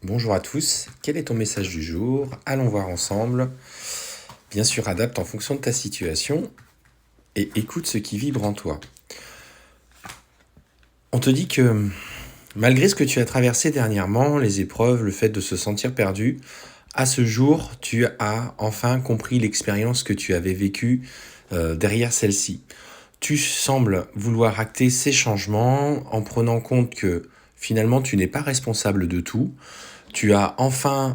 Bonjour à tous, quel est ton message du jour? Allons voir ensemble. Bien sûr, adapte en fonction de ta situation et écoute ce qui vibre en toi. On te dit que malgré ce que tu as traversé dernièrement, les épreuves, le fait de se sentir perdu, à ce jour, tu as enfin compris l'expérience que tu avais vécue derrière celle-ci. Tu sembles vouloir acter ces changements en prenant compte que finalement tu n'es pas responsable de tout. Tu as enfin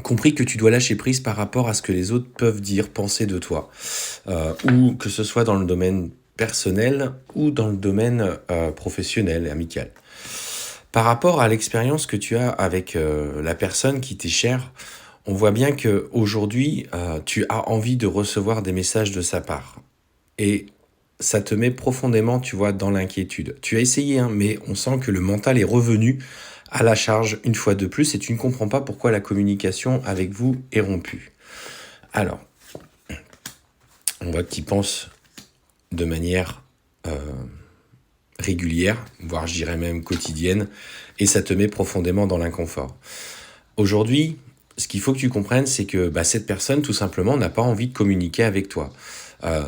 compris que tu dois lâcher prise par rapport à ce que les autres peuvent dire, penser de toi, ou que ce soit dans le domaine personnel ou dans le domaine professionnel et amical. Par rapport à l'expérience que tu as avec la personne qui t'est chère, on voit bien que aujourd'hui tu as envie de recevoir des messages de sa part. Et ça te met profondément, tu vois, dans l'inquiétude. Tu as essayé, hein, mais on sent que le mental est revenu à la charge une fois de plus et tu ne comprends pas pourquoi la communication avec vous est rompue. Alors, on voit que tu y penses de manière régulière, voire je dirais même quotidienne, et ça te met profondément dans l'inconfort. Aujourd'hui, ce qu'il faut que tu comprennes, c'est que cette personne, tout simplement, n'a pas envie de communiquer avec toi. Euh,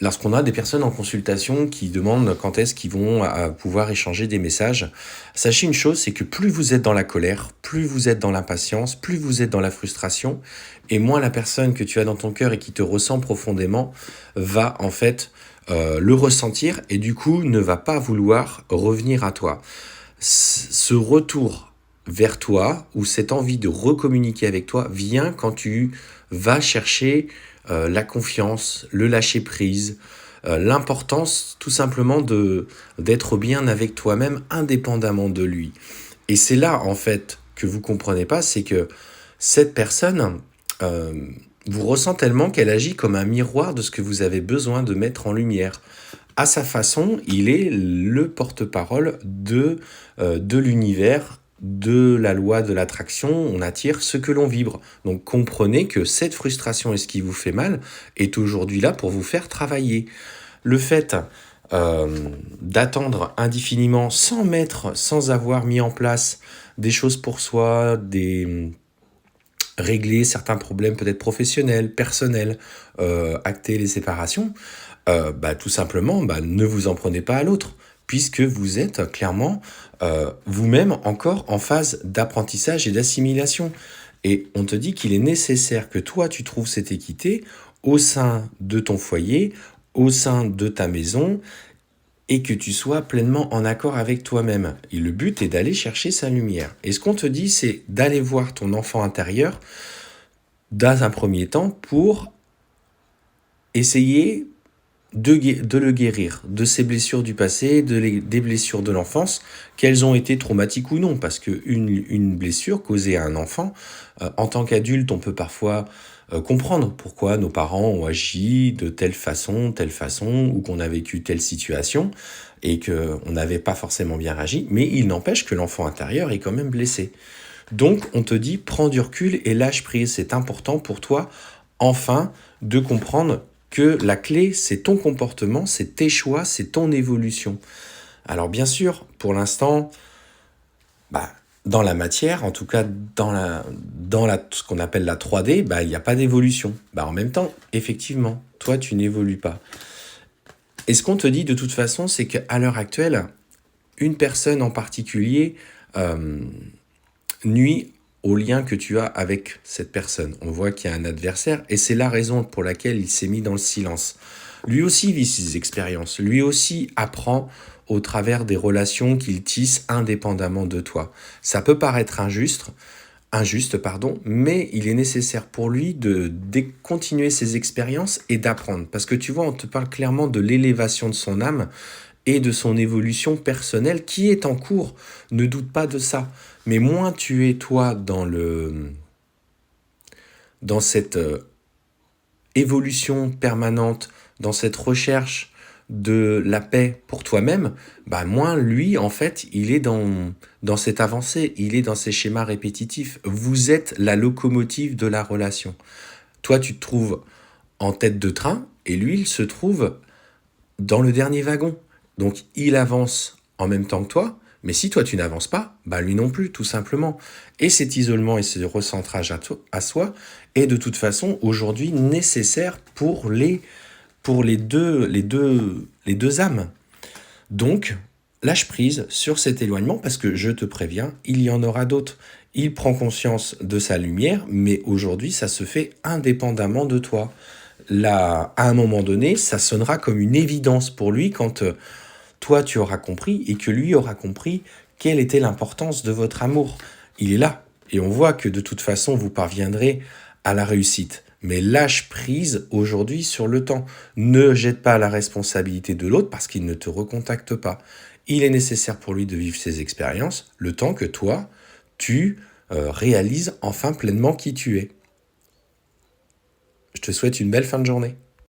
Lorsqu'on a des personnes en consultation qui demandent quand est-ce qu'ils vont pouvoir échanger des messages, sachez une chose, c'est que plus vous êtes dans la colère, plus vous êtes dans l'impatience, plus vous êtes dans la frustration, et moins la personne que tu as dans ton cœur et qui te ressent profondément va en fait le ressentir et du coup ne va pas vouloir revenir à toi. Ce retour vers toi ou cette envie de recommuniquer avec toi vient quand tu vas chercher la confiance, le lâcher prise, l'importance tout simplement d'être bien avec toi-même indépendamment de lui. Et c'est là en fait que vous comprenez pas, c'est que cette personne euh, vous ressent tellement qu'elle agit comme un miroir de ce que vous avez besoin de mettre en lumière. À sa façon, il est le porte-parole de l'univers, de la loi de l'attraction. On attire ce que l'on vibre. Donc comprenez que cette frustration et ce qui vous fait mal est aujourd'hui là pour vous faire travailler. Le fait d'attendre indéfiniment sans avoir mis en place des choses pour soi, régler certains problèmes peut-être professionnels, personnels, acter les séparations, tout simplement, ne vous en prenez pas à l'autre, puisque vous êtes clairement vous-même encore en phase d'apprentissage et d'assimilation. Et on te dit qu'il est nécessaire que toi, tu trouves cette équité au sein de ton foyer, au sein de ta maison, et que tu sois pleinement en accord avec toi-même. Et le but est d'aller chercher sa lumière. Et ce qu'on te dit, c'est d'aller voir ton enfant intérieur dans un premier temps pour essayer de le guérir, de ses blessures du passé, des blessures de l'enfance, qu'elles ont été traumatiques ou non, parce qu'une blessure causée à un enfant, en tant qu'adulte, on peut parfois comprendre pourquoi nos parents ont agi de telle façon, ou qu'on a vécu telle situation, et qu'on n'avait pas forcément bien réagi, mais il n'empêche que l'enfant intérieur est quand même blessé. Donc, on te dit, prends du recul et lâche prise. C'est important pour toi, enfin, de comprendre que la clé, c'est ton comportement, c'est tes choix, c'est ton évolution. Alors, bien sûr, pour l'instant, dans la matière, en tout cas ce qu'on appelle la 3D, il n'y a pas d'évolution. En même temps, effectivement, toi, tu n'évolues pas. Et ce qu'on te dit de toute façon, c'est qu'à l'heure actuelle, une personne en particulier nuit au lien que tu as avec cette personne. On voit qu'il y a un adversaire et c'est la raison pour laquelle il s'est mis dans le silence. Lui aussi vit ses expériences, lui aussi apprend au travers des relations qu'il tisse indépendamment de toi. Ça peut paraître injuste, mais il est nécessaire pour lui de continuer ses expériences et d'apprendre. Parce que tu vois, on te parle clairement de l'élévation de son âme et de son évolution personnelle qui est en cours. Ne doute pas de ça. Mais moins tu es toi dans cette évolution permanente, dans cette recherche de la paix pour toi-même, moins lui, en fait, il est dans cette avancée, il est dans ces schémas répétitifs. Vous êtes la locomotive de la relation. Toi, tu te trouves en tête de train et lui, il se trouve dans le dernier wagon. Donc, il avance en même temps que toi, Mais si toi tu n'avances pas, bah lui non plus, tout simplement. Et cet isolement et ce recentrage à soi est de toute façon aujourd'hui nécessaire pour les deux âmes. Donc, lâche prise sur cet éloignement parce que je te préviens, il y en aura d'autres. Il prend conscience de sa lumière, mais aujourd'hui, ça se fait indépendamment de toi. Là, à un moment donné, ça sonnera comme une évidence pour lui quand toi tu auras compris et que lui aura compris quelle était l'importance de votre amour. Il est là. Et on voit que de toute façon, vous parviendrez à la réussite. Mais lâche prise aujourd'hui sur le temps. Ne jette pas la responsabilité de l'autre parce qu'il ne te recontacte pas. Il est nécessaire pour lui de vivre ses expériences, le temps que toi, tu réalises enfin pleinement qui tu es. Je te souhaite une belle fin de journée.